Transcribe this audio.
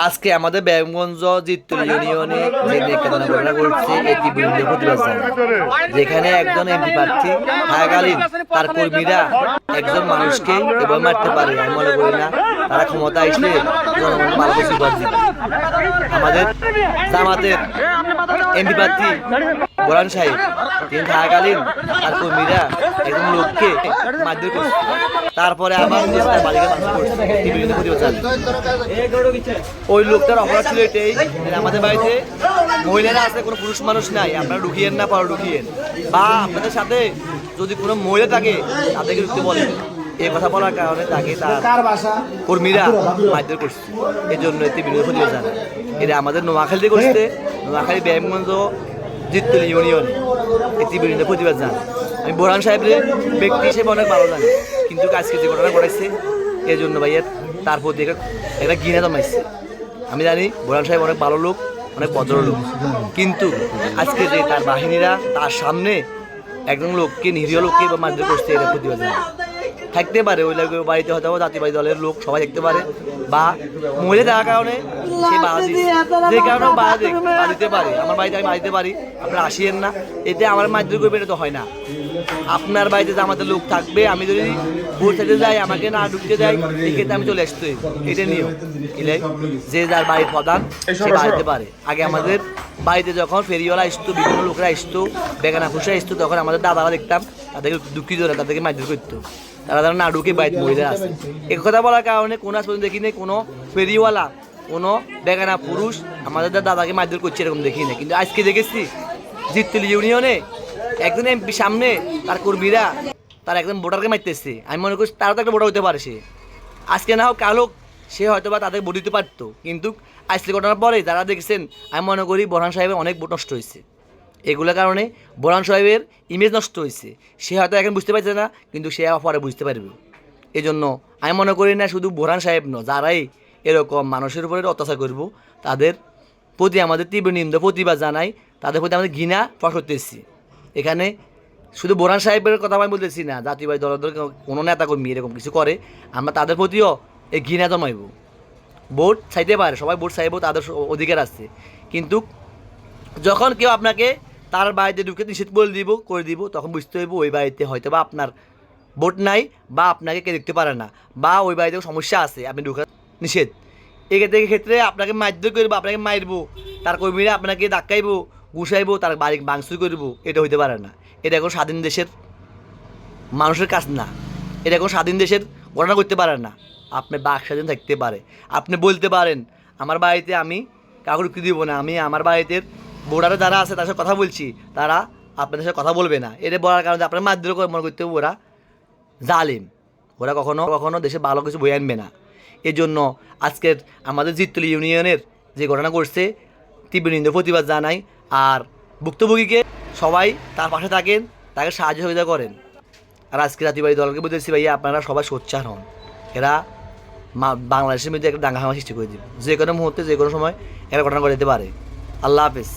আজকে আমাদের ব্যায়ামগঞ্জ জিত্তুল ইউনিয়নে যে বেকাদানা ঘটনা ঘটছে এটি বিরুদ্ধে প্রতিবাদ জানায়। যেখানে একজন এমপি প্রার্থী থাকাকালীন তার কর্মীরা একজন মানুষকে এভাবে মারতে পারে, আমি মনে করি না তারা ক্ষমতা আসলে জনগণ ভালো কিছু করবে। আমাদের জামাতের এমপি প্রার্থী বোরান সাহেব তিনি থাকাকালীন তার কর্মীরা একজন লোককে মারধর করছে, তারপরে আবার তার বাড়িকে মানুষ করছে, এটি বিরুদ্ধে প্রতিবাদ জানায়। ওই লোকটার অপরাধ ছিল এটাই, আমাদের বাড়িতে মহিলারা আছে, কোনো পুরুষ মানুষ নাই, আপনারা ঢুকিয়েন না, পরে ঢুকিয়েন, বা আপনাদের সাথে যদি কোনো মহিলা থাকে তাদেরকে ঢুকতে বলেন। এই কথা বলার কারণে তাকে তার কর্মীরা মারধর করছে, এই জন্য এতে বিরোধী প্রতিবাদ জানায়। এটা আমাদের নোয়াখালীতে করছে, নোয়াখালী ব্যায়ামগঞ্জ জিত্তুল ইউনিয়নে এতে বিরুদ্ধে প্রতিবাদ জানায়। আমি বোরহান সাহেবের ব্যক্তি হিসেবে অনেক ভালো জানি, কিন্তু আজকে যে ঘটনা ঘটাইছে এই জন্য ভাইয়ের তার প্রতি একটা ঘৃণা জমাইছে। আমি জানি বোরহান সাহেব অনেক ভালো লোক, অনেক ভদ্রলোক, কিন্তু আজকে যে তার বাহিনীরা তার সামনে একজন লোককে, নিরীহ লোককে বা মারধর করছে, এটা প্রতিবাদ জানায়। থাকতে পারে ওই বাড়িতে হয়তো জাতীয়বাদী দলের লোক সবাই থাকতে পারে, বা মহিলা থাকার কারণে সে বাধা দিচ্ছে, যে কারণে বাধা দিতে পারে। আমার বাড়িতে আমি বাড়িতে পারি, আপনারা আসিয়েন না, এতে আমার মারধর করবে, এটা তো হয় না। আপনার বাড়িতে যে আমাদের লোক থাকবে, আমি যদি ভোট চাইতে যাই আমাকে না ঢুকতে দেয়, এক্ষেত্রে আমি চলে আসতে, এটা নিয়েও যে যার বাড়ির প্রধান সে বাড়িতে পারে। আগে আমাদের বাড়িতে যখন ফেরিওয়ালা আসতো, বিভিন্ন লোকরা আসতো, বেগানা খুশা আসতো, তখন আমাদের দাদারা দেখতাম তাদেরকে দুঃখিত না, তাদেরকে মারধর করতো, তারা না ঢুকে বাড়িতে মহিলারা আছে। এ কথা বলার কারণে কোনো আজ পর্যন্ত দেখি নেই কোনো ফেরিওয়ালা, কোনো বেগানা পুরুষ আমাদের দাদাকে মারধর করছে, এরকম দেখি না। কিন্তু আজকে দেখেছি জিত্তুল ইউনিয়নে একজন এমপি সামনে তার কর্মীরা তার একজন ভোটারকে মারতেছে। আমি মনে করি তারও তো একটা ভোটার হতে পারে, সে আজকে না হোক কাল হোক সে হয়তো বা তাদের ভোট দিতে পারতো, কিন্তু আজকে ঘটনার পরে যারা দেখছেন, আমি মনে করি বোরহান সাহেবের অনেক ভোট নষ্ট হয়েছে। এগুলোর কারণে বোরহান সাহেবের ইমেজ নষ্ট হয়েছে। সে হয়তো এখন বুঝতে পারছে না, কিন্তু সে পরে বুঝতে পারবে। এই জন্য আমি মনে করি না শুধু বোরহান সাহেব নয়, যারাই এরকম মানুষের উপরে অত্যাচার করবো তাদের প্রতি আমাদের তীব্র নিন্দা প্রতিবাদ জানাই, তাদের প্রতি আমাদের ঘৃণা প্রকাশ করতেছি। এখানে শুধু বোরহান সাহেবের কথা আমি বলতেছি না, জাতীয়বাদী দলের কোনো নেতা কর্মী এরকম কিছু করে, আমরা তাদের প্রতিও এই ঘৃণা জমাইব। ভোট চাইতে পারে, সবাই ভোট চাইব, তাদের অধিকার আছে, কিন্তু যখন কেউ আপনাকে তার বাড়িতে ঢুকে নিষেধ করে দিব, তখন বুঝতে হইব ওই বাড়িতে হয়তো বা আপনার ভোট নাই, বা আপনাকে কে দেখতে পারে না, বা ওই বাড়িতে সমস্যা আছে, আপনি ঢুকার নিষেধ। ক্ষেত্রে আপনাকে মারধর করবো, আপনাকে মারবো, তার কর্মীরা আপনাকে ধাক্কাইবো, ঘুষাইবো, তার বাড়ি ভাঙচুর করবো, এটা হইতে পারে না। এটা এখন স্বাধীন দেশের মানুষের কাজ না, এটা এখন স্বাধীন দেশের ঘটনা করতে পারে না। আপনি বাক স্বাধীন থাকতে পারে, আপনি বলতে পারেন আমার বাড়িতে আমি কাউকে ঢুকতে দিব না, আমি আমার বাড়িতে ভোটারে যারা আছে তার সাথে কথা বলছি, তারা আপনাদের সাথে কথা বলবে না। এটা বলার কারণে আপনার মারধর করে মনে করতে হবে ওরা জালিম, ওরা কখনো কখনো দেশে ভালো কিছু বয়ে আনবে না। এই জন্য আজকের আমাদের জিত্তুল ইউনিয়নের যে ঘটনা করছে তীব্র নিন্দা প্রতিবাদ জানাই। আর ভুক্তভোগীকে সবাই তার পাশে থাকেন, তাকে সাহায্য সহযোগিতা করেন। আর আজকে জাতীয়বাদী দলকে বলতেছি, ভাইয়া আপনারা সবাই সোচ্চার হন, এরা বাংলাদেশের মধ্যে একটা দাঙ্গা হাঙ্গামা সৃষ্টি করে দিবে, যে কোনো মুহূর্তে যে কোনো সময় এরা ঘটনা ঘটে যেতে পারে। আল্লাহ হাফেজ।